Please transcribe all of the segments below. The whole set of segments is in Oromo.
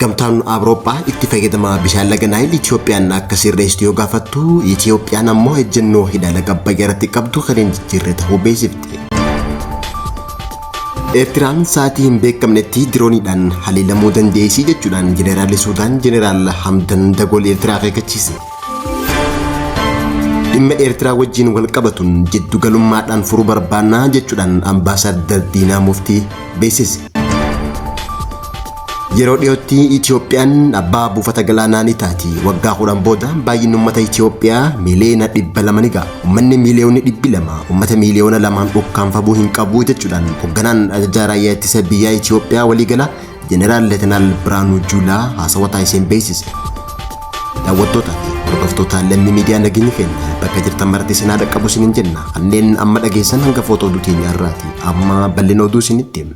gamtaan Awurooppaa itti fayyadama bishaan laga Naayil Itiyoophiyaan akka sirreessitu yoo gaafattu, Itiyoophiyaan ammoo ejjennoo hidha laga Abbayyaa irratti qabdu kan hin jijjiirre ta'uu beeksifte. Eertiraan sa'aatii hin beekamnetti dirooniidhaan haleelamuu dandeessii jechuudhaan Jeneraalli Suudaan Jeneraal Hamdan Dagol Eertiraa akeekkachiise. Dhimma Eertiraa wajjin wal qabatuun jiddu galummaadhaan furuu barbaannaa jechuudhaan Ambaasaadar Diinaa Muftii beeksise. Yeroo dhiyootti Itiyoophiyaan abbaa buufata galaanaa ni taati. Waggaa 10 booda baay'inni uummata Itiyoophiyaa miliyoona 200 ni ga'a. Uummanni miliyoona 200 uummata miliyoona 2 dhukkaanfamuu hin qabu jechuudhaan hoogganaan ajajaa raayyaa ittisa biyyaa Itiyoophiyaa waliigala Jeneraal Leetanaal Biraanuu Juulaa haasawaa taasiseen beeksise. Daawwattoota fi hordoftoota lammii miidiyaa nageenya keenya bakka jirtan maratti isin haa dhaqqabu isiniin jenna. Kanneen amma dhageessan hanga footoo oduu keenya irraati. Amma bal'ina oduu isinitti himna.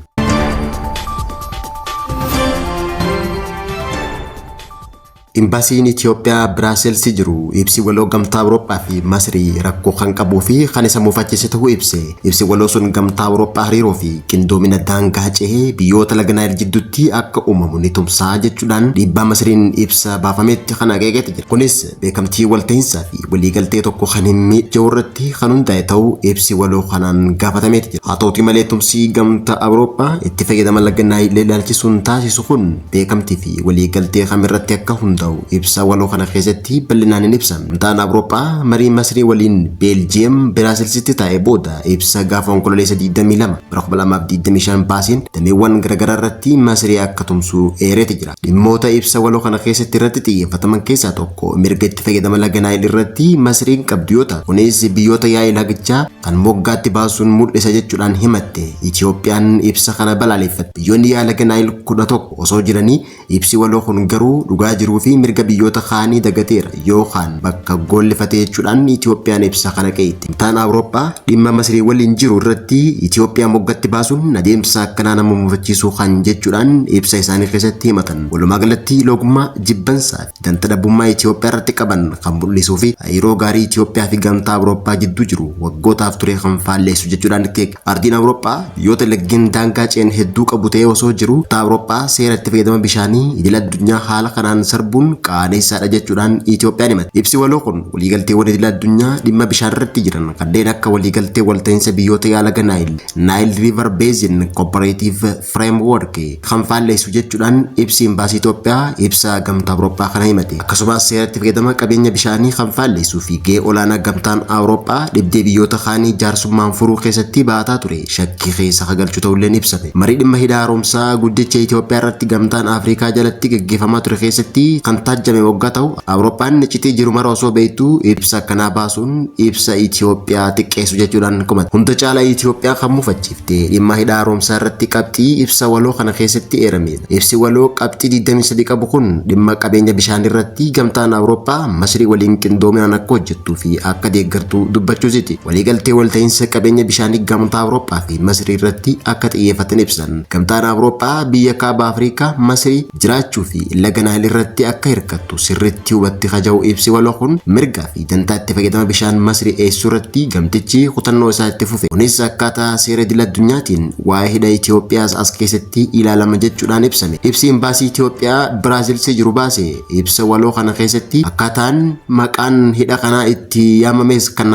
Imbaasiin Itiyoophiyaa Biraasels jiru ibsi waloo gamtaa Awurooppaa fi Masrii rakkoo kan qabuu fi kan isa muufachiise ta'uu ibse. Ibsi waloo sun gamtaa Awurooppaa hariiroo fi qindoomina daangaa cehee biyyoota laga Naayil jidduutti akka uumamu ni tumsaa jechuudhaan dhiibbaa Masriin ibsa baafametti kan akeekate jira. Kunis beekamtii walta'iinsaa fi waliigaltee tokko kan hin miidhuu irratti kan hundaa'e ta'uu ibsi waloo kanaan gaafatameeti jira. Haa ta'uutii malee tumsi gamtaa Awurooppaa itti fayyadama laga Naayil ilaalchisuun taasisu kun beekamtii fi waliigaltee kamirratti akka hundaa'u ibsa waloo kana keessatti bal'inaan hin ibsan. Gamtaan Awurooppaa marii Masrii waliin Beeljiyeem Biraaselsitti taa'ee booda ibsa gaafa onkololeessa 22 bara 2025 baasiin dameewwan garaagaraa irratti Masrii akka tumsu eereeti jira. Dhimmoota ibsa waloo kana keessatti irratti xiyyeeffataman keessaa tokko mirga itti fayyadama laga Naayil irratti Masriin qabdu yoo ta'u, kunis biyyoota yaa'ii lagichaa kan moggaatti baasuun mul'isa jechuudhaan himatte. Itiyoophiyaan ibsa kana balaaleffatte. Biyyoonni yaa'ii laga Naayil 11 osoo jiranii ibsi waloo kun garuu dhugaa jiruu fi mirga biyyoota kaanii dagateera yookaan bakka goollefatee jechuudhaan Itiyoophiyaan ibsa kana qeetti. Gamtaan Awurooppaa dhimma Masrii waliin jiru irratti Itiyoophiyaa moggatti baasuun adeemsa akkanaa nama muufachiisuu kan jechuudhaan ibsa isaanii keessatti himatan. Walumaa galatti loogummaa jibbansaa fi danta dhabummaa Itiyoophiyaa irratti qaban kan mul'isuu fi hariiroo gaarii Itiyoophiyaa fi gamtaa Awurooppaa gidduu jiru waggootaaf ture kan faalleessu jechuudhaan keek. Ardiin Awurooppaa biyyoota laggeen daangaa ceen hedduu qabu ta'ee osoo jiru Awurooppaa seera itti fayyadama bishaanii idil addunyaa haala kanaan sarbuun qaaneessaadha jechuudhaan Itiyoophiyaan himate. Ibsi waloo kun waliigalteewwan idil addunyaa dhimma bishaan irratti jiran kanneen akka waliigaltee walta'iinsa biyyoota yaa'ii laga Naayil Nile River Basin Cooperative Framework kan faalleessu jechuudhaan ibsi imbaasii Itoophiyaa ibsa gamtaa Awurooppaa kana himate. Akkasumas seera itti fayyadama qabeenya bishaanii kan faalleessuu fi gahee olaanaa gamtaan Awurooppaa dhibdee biyyoota kaanii jaarsummaan furuu keessatti baataa ture shakkii keessa galchuu ta'ulleen ibsame. Marii dhimma hidha haaromsaa guddicha Itoophiyaa irratti gamtaan Afrikaa jalatti gaggeeffamaa ture keessatti kan taajjame waggaa ta'u Awurooppaan iccitii jiru mara osoo beektuu ibsa kanaa baasuun ibsa Itiyoophiyaa xiqqeessu jechuudhaan kumate. Hunda caalaa Itiyoophiyaa kan muufachiifte dhimma hidha haaromsaa irratti qabxii ibsa waloo kana keessatti eerame. Ibsi waloo qabxii 23 qabu kun dhimma qabeenya bishaan irratti gamtaan Awurooppaa Masrii waliin qindoominaan akka hojjettuu fi akka deeggartu dubbachuusiiti. Waliigaltee walta'iinsa qabeenya bishaanii gamtaa Awurooppaa fi Masrii irratti akka xiyyeeffatan ibsan. Gamtaan Awurooppaa biyya kaaba Afrikaa Masrii jiraachuu fi laga Naayil irratti akka hirkattu sirriitti hubatti haja'u ibsi waloo kun mirgaa fi dantaa itti fayyadama bishaan Masrii eessuu irratti gamtichi kutannoo isaa itti fufe. Kunis akkaataa seera idil addunyaatiin waa'ee hidha Itiyoophiyaas as keessatti ilaalama jechuudhaan ibsame. Ibsi imbaasii Itiyoophiyaa Biraazils jiru baase ibsa waloo kana keessatti akkaataan maqaan hidha kanaa itti yaamames kan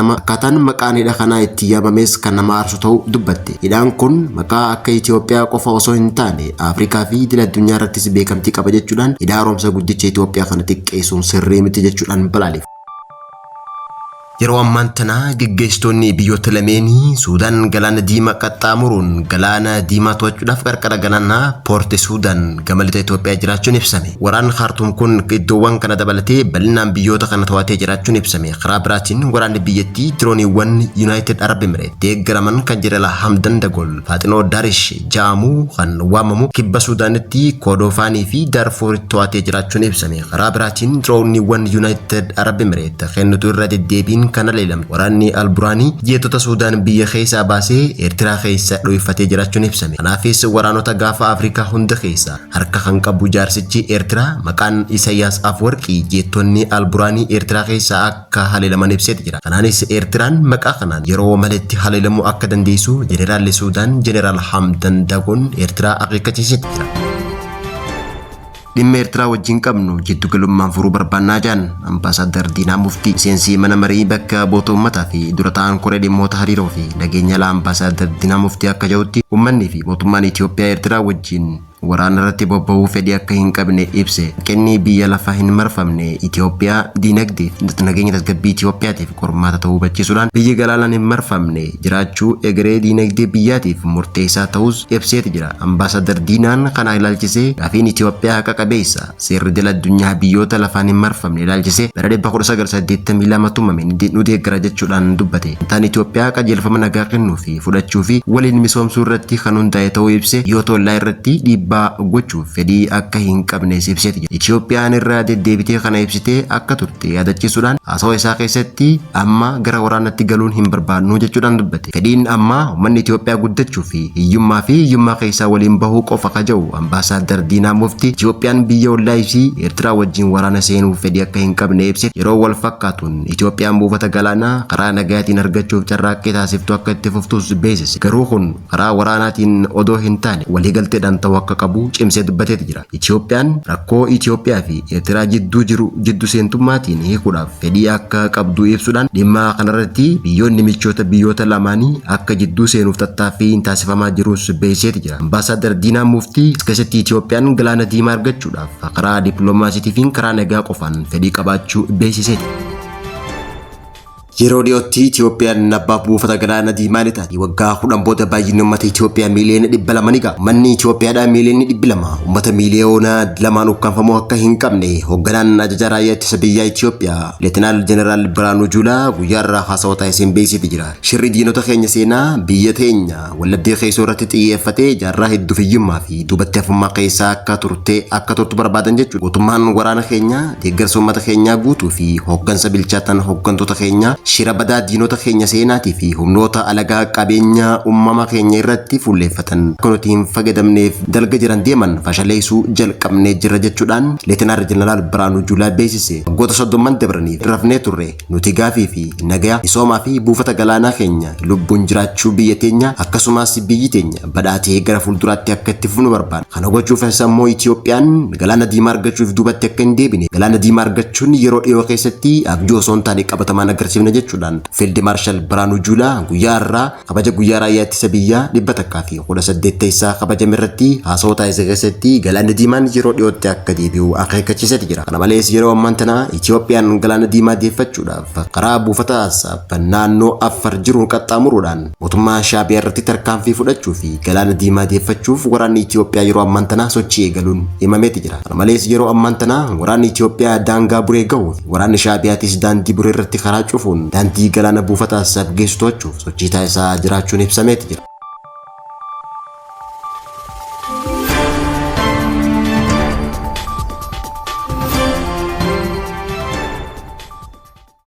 nama aarsu ta'uu dubbatte. Hidhaan kun maqaa akka Itiyoophiyaa qofa osoo hin taane Afrikaa fi idil addunyaa irrattis beekamtii qaba jechuudhaan hidha haaromsa guddicha Itoophiyaa kana xiqqeessuun sirrii miti jechuudhaan balaalef. Yeroo ammaan tana gaggeessitoonni biyyoota lameenii Suudaan galaana diimaa qaxxaamuruun galaana diimaa to'achuudhaaf qarqara galaanaa Poorti Suudaan gama lixa Itoophiyaa jiraachuun ibsame. Waraanni Khartoum kun iddoowwan kana dabalatee bal'inaan biyyoota kana to'atee jiraachuun ibsame. Karaa biraatiin waraanni biyyattii dirooniiwwan United Arab Emirates deeggaraman kan Jeneraal Hamdan Dagol Faaxinoo Daarish jedhamuu kan waamamu kibba Suudaanitti Kordofaanii fi Daarfuuritti to'atee jiraachuun ibsame. Karaa biraatiin dirooniiwwan United Arab Emirates kennitu irra deddeebiin kana leelam. Waraanni Alburaanii jeetota Suudaan biyya keessaa baasee Eertiraa keessa dho'ifatee jiraachuun ibsame. Kanaafis waraanota gaafa Afrikaa hunda keessa harka kan qabu jaarsichi Eertiraa maqaan Isaayyaas Afwerqii jeetonni Alburaanii Eertiraa keessa akka haleelaman ibseeti jira. Kanaanis Eertiraan maqaa kanaan yeroo maletti haleelamuu akka dandeessu Jeneraalli Suudaan Jeneraal Hamdan Dagol Eertiraa akeekkachiiseeti jira. dhimma Eertiraa wajjin qabnu jiddu galummaan furuu barbaannaa jedhan Ambaasaadar Diinaa Muftii. Miseensi mana marii bakka bu'oota uummataa fi dura ta'an koree dhimmoota hariiroo fi nageenya alaa Ambaasaadar Diinaa Muftii akka jedhutti uummanni fi mootummaan Itoophiyaa Eertiraa wajjin waraana irratti bobba'uu fedhii akka hin qabne ibse. Kenni biyya lafaa hin marfamne Itoophiyaa diinagdee fi nageenya tasgabbii Itoophiyaatiif qormaata ta'uu hubachiisuudhaan biyyi galaalaan hin marfamne jiraachuu egeree diinagdee biyyaatiif murteessaa ta'us ibseeti jira. Ambaasaadar Diinaan kana ilaalchisee gaafiin Itoophiyaa haqa qabeessa seerri idil addunyaa biyyoota lafaan hin marfamne ilaalchisee bara 1982 tumame nu deeggara jechuudhaan dubbate. Intaan Itoophiyaa qajeelfama nagaa kennuu fi fudhachuu fi waliin misoomsuu irratti kan hundaa'e ta'uu ibse. Biyyoota ollaa irratti dhiibbaa gochuuf fedhii akka hin qabne ibseeti jira. Itoophiyaan irraa deddeebitee kana ibsitee akka turte yaadachiisuudhaan haasawaa isaa keessatti amma gara waraanatti galuun hin barbaannu jechuudhaan dubbate. Fedhiin amma uummanni Itoophiyaa guddachuu fi hiyyummaa keessaa waliin bahuu qofa kaja'u Ambaasaadar Diinaa Muftii Itoophiyaan biyya ollaa isii Eertiraa wajjin waraana seenuuf fedhii akka hin qabne ibse. Yeroo wal fakkaatuun Itoophiyaan buufata galaanaa karaa nagaatiin argachuuf carraaqqii taasiftu akka itti fuftus beeksise. Garuu kun karaa waraanaatiin odoo hin taane waliigalteedhaan ta'uu akka qabu cimsee dubbateeti jira. Itoophiyaan rakkoo Itoophiyaa fi Eertiraa jidduu seentummaatiin hiikuudhaaf fedhii akka qabdu ibsuudhaan dhimma kanarratti biyyoonni michoota biyyoota lamaanii akka jidduu seenuuf tattaaffii taasifamaa jirus beeksiseeti jira. Ambaasaadar Diinaa Muftii keessatti Itoophiyaan galaana diimaa argachuudhaaf karaa dippiloomaasiitii fi karaa nagaa qofaan fedhii qabaachuu beeksiseeti. Yeroo dhiyootti Itoophiyaan abbaa buufata galaana diimaa ni taati. Waggaa 10 booda baay'inni uummata Itoophiyaa miiliyoona 200 ni ga'a. Manni Itoophiyaadhaa miiliyoonni 200 uummata miiliyoona 2 ukkaanfamuu akka hin qabne hoogganaan ajajaa raayyaa ittisa biyyaa Itoophiyaa Leetinaal Jeneraal Biraanuu Juulaa guyyaarraa haasawaa taasiseen beeksisee jira. Shirri diinota keenya seenaa biyya teenya wallabdee keessoo irratti xiyyeeffatee jaarraa hedduu hiyyummaa fi duubatti hafummaa keessaa akka turtu barbaadan jechuudha. Mootummaan waraana keenya deeggarsa uummata keenyaa guutuu fi hooggansa bilchaatan hooggantoota keenyaa shira badaa diinota keenya seenaatii fi humnoota alagaa qabeenya uumama keenya irratti fuulleeffatan akka nuti hin fayyadamneef dalga jiran deeman fashaleessuu jalqabnee jirra jechuudhaan Leetinaal Jeneraal Biraanuu Juulaa beeksise. Waggoota 30 dabraniif rafnee turre nuti gaafii fi nagaa misoomaa fi buufata galaanaa keenya lubbuun jiraachuu biyya teenya akkasumas biyyi teenya badhaatee gara fuulduraatti akka itti fufnu barbaada. Kana gochuufis ammoo Itoophiyaan galaana diimaa argachuuf duubatti akka hin deebine galaana diimaa argachuun yeroo dhiyoo keessatti abjuu osoo hin taane qabatamaan agarsiifna jechuudhaan Fiild Maarshaal Biraanuu Juulaa guyyaa irraa kabaja guyyaa raayyaa ittisa biyyaa 118ffaa kabajame irratti haasawaa taasise keessatti galaanni diimaan yeroo dhiyootti akka deebi'u akeekkachiiseeti jira. Kana malees yeroo ammaan tana Itoophiyaan galaana diimaa deeffachuudhaaf karaa buufata Asaab naannoo Afar jiru qaxxaamuruudhaan mootummaa Shaabiyaa irratti tarkaanfii fudhachuu fi galaana diimaa deeffachuuf waraanni Itoophiyaa yeroo ammaan tana sochii eegaluun himameeti jira. Kana malees yeroo ammaan tana waraanni Itoophiyaa daangaa buree gahu waraanni Shaabiyaatis daandii buree irratti karaa cufuun daandii galaana buufata Asaab geessu to'achuuf sochii taasisaa jiraachuun ibsameeti jira.